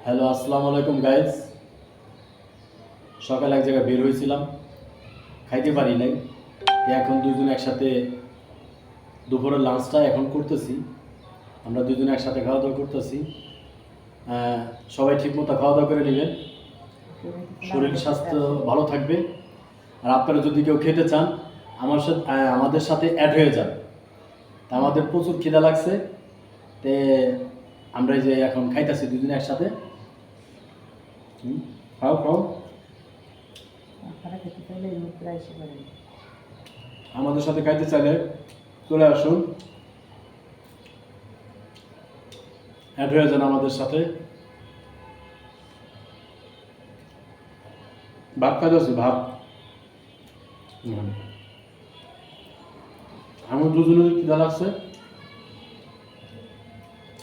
Hello, আসসালামু আলাইকুম guys. সকালে এক জায়গায় বের হয়েছিলাম, খাইতে পারি নাই। এখন দুজন একসাথে দুপুরের লাঞ্চটা এখন করতেছি। আমরা দুজন একসাথে খাওয়া দাওয়া করতেছি। সবাই ঠিকমতো খাওয়া দাওয়া করে নেবেন, শরীর স্বাস্থ্য ভালো থাকবে। আর আপনারা যদি কেউ খেতে চান আমাদের সাথে অ্যাড হয়ে যান। তা আমাদের প্রচুর খিদা লাগছে, তে আমরা যে এখন খাইতেছি দুজনে একসাথে। খাও খাও, আমাদের সাথে খাইতে চাইলে চলে আসুন, অ্যাড হয়ে যান আমাদের সাথে। ভাত খাইতেছি, ভাত। আমার দুজনের খিদা লাগছে,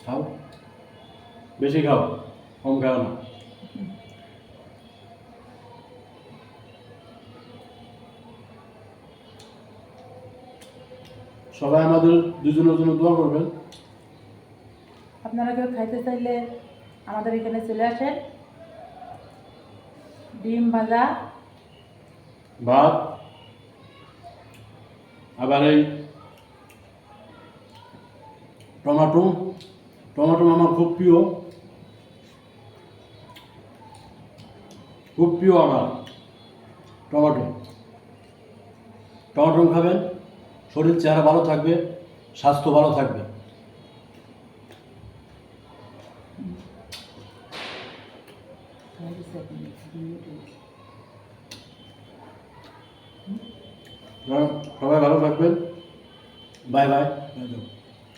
খাও, বেশি খাও, কম খাও না। সবাই আমাদের দুজনের জন্য দোয়া করবেন। আপনারা কেউ খাইতে চাইলে আমাদের এখানে চলে আসেন। ডিম ভাজা, ভাত, আবার এই টমেটো টমেটো আমার খুব প্রিয়, খুব প্রিয় আমার টমেটো। টমেটো খাবেন, শরীর চেহারা ভালো থাকবে, স্বাস্থ্য ভালো থাকবে। সবাই ভালো থাকবেন। বাই বাই,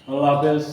আল্লাহ হাফেজ।